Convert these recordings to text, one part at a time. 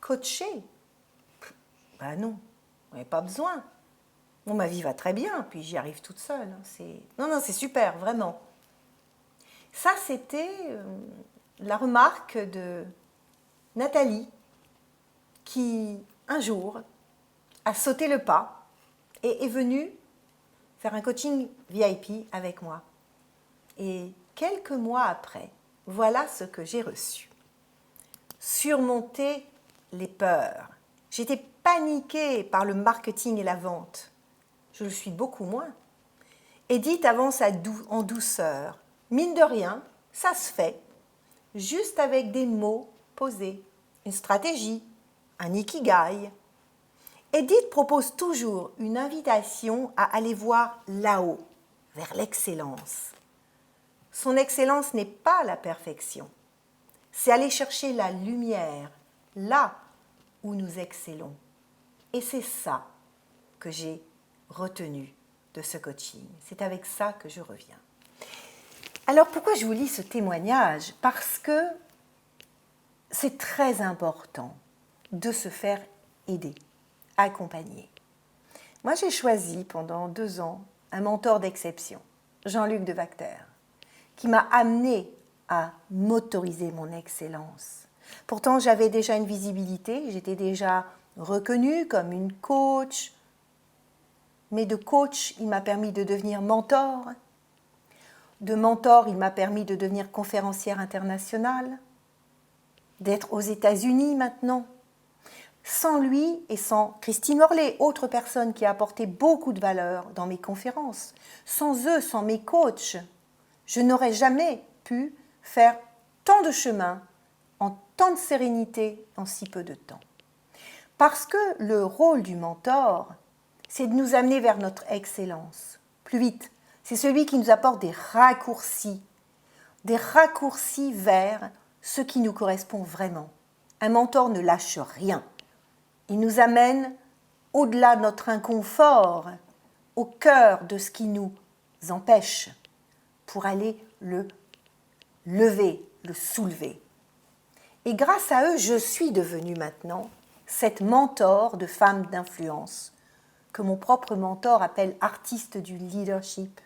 coacher? Ben non, on n'a pas besoin. Bon, ma vie va très bien, puis j'y arrive toute seule. Non, c'est super, vraiment. Ça, c'était la remarque de Nathalie, qui, un jour, a sauté le pas et est venue faire un coaching VIP avec moi. Et quelques mois après, voilà ce que j'ai reçu. Surmonter les peurs. J'étais paniquée par le marketing et la vente. Je le suis beaucoup moins. Edith avance en douceur. Mine de rien, ça se fait, juste avec des mots posés, une stratégie, un ikigai. Edith propose toujours une invitation à aller voir là-haut, vers l'excellence. Son excellence n'est pas la perfection, c'est aller chercher la lumière, là où nous excellons. Et c'est ça que j'ai retenu de ce coaching. C'est avec ça que je reviens. Alors pourquoi je vous lis ce témoignage? Parce que c'est très important de se faire aider, accompagner. Moi, j'ai choisi pendant 2 ans un mentor d'exception, Jean-Luc Devacter, qui m'a amené à m'autoriser mon excellence. Pourtant, j'avais déjà une visibilité, j'étais déjà reconnue comme une coach, mais de coach, il m'a permis de devenir mentor. De mentor, il m'a permis de devenir conférencière internationale, d'être aux États-Unis maintenant. Sans lui et sans Christine Orlé, autre personne qui a apporté beaucoup de valeur dans mes conférences, sans eux, sans mes coachs, je n'aurais jamais pu faire tant de chemin en tant de sérénité en si peu de temps. Parce que le rôle du mentor, c'est de nous amener vers notre excellence, plus vite. C'est celui qui nous apporte des raccourcis vers ce qui nous correspond vraiment. Un mentor ne lâche rien. Il nous amène au-delà de notre inconfort, au cœur de ce qui nous empêche, pour aller le lever, le soulever. Et grâce à eux, je suis devenue maintenant cette mentor de femmes d'influence, que mon propre mentor appelle artiste du leadership,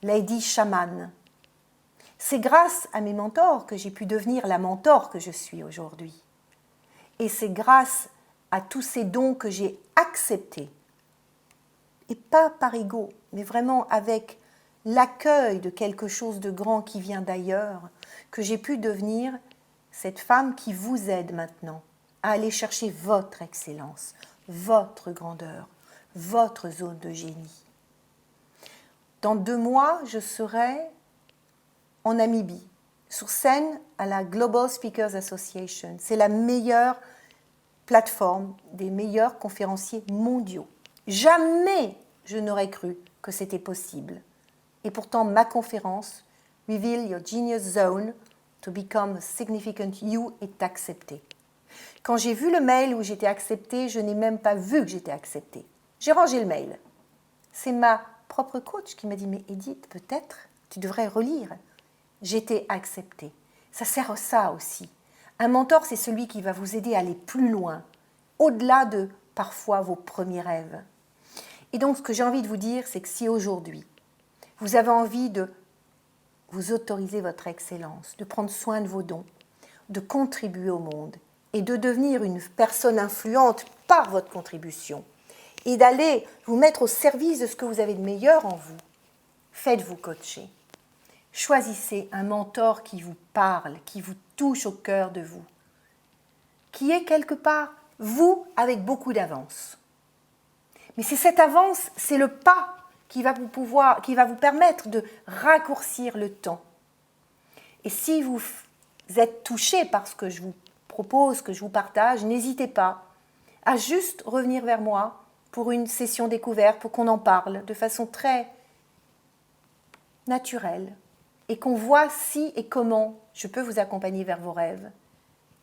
Lady Shaman. C'est grâce à mes mentors que j'ai pu devenir la mentor que je suis aujourd'hui. Et c'est grâce à tous ces dons que j'ai acceptés, et pas par ego, mais vraiment avec l'accueil de quelque chose de grand qui vient d'ailleurs, que j'ai pu devenir cette femme qui vous aide maintenant à aller chercher votre excellence, votre grandeur, votre zone de génie. Dans 2 mois, je serai en Namibie, sur scène à la Global Speakers Association. C'est la meilleure plateforme des meilleurs conférenciers mondiaux. Jamais je n'aurais cru que c'était possible. Et pourtant, ma conférence, Reveal Your Genius Zone to Become a Significant You, est acceptée. Quand j'ai vu le mail où j'étais acceptée, je n'ai même pas vu que j'étais acceptée. J'ai rangé le mail. C'est ma propre coach qui m'a dit « Mais Edith, peut-être, tu devrais relire. » J'étais acceptée. Ça sert à ça aussi. Un mentor, c'est celui qui va vous aider à aller plus loin, au-delà de, parfois, vos premiers rêves. Et donc, ce que j'ai envie de vous dire, c'est que si aujourd'hui, vous avez envie de vous autoriser votre excellence, de prendre soin de vos dons, de contribuer au monde et de devenir une personne influente par votre contribution et d'aller vous mettre au service de ce que vous avez de meilleur en vous, faites-vous coacher. Choisissez un mentor qui vous parle, qui vous touche au cœur de vous, qui est quelque part vous avec beaucoup d'avance. Mais c'est cette avance, c'est le pas qui va vous permettre de raccourcir le temps. Et si vous êtes touché par ce que je vous propose, que je vous partage, n'hésitez pas à juste revenir vers moi pour une session découverte, pour qu'on en parle de façon très naturelle et qu'on voit si et comment je peux vous accompagner vers vos rêves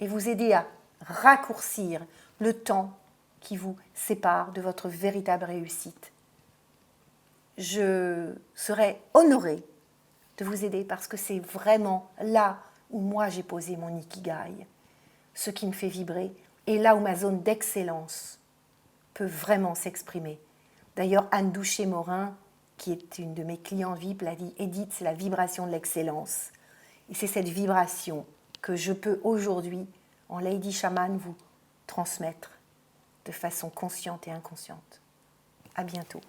et vous aider à raccourcir le temps qui vous sépare de votre véritable réussite. Je serais honorée de vous aider parce que c'est vraiment là où moi j'ai posé mon ikigai, ce qui me fait vibrer et là où ma zone d'excellence peut vraiment s'exprimer. D'ailleurs, Anne Douché-Morin, qui est une de mes clients VIP, l'a dit, Edith, c'est la vibration de l'excellence. Et c'est cette vibration que je peux aujourd'hui, en Lady Shaman, vous transmettre de façon consciente et inconsciente. À bientôt.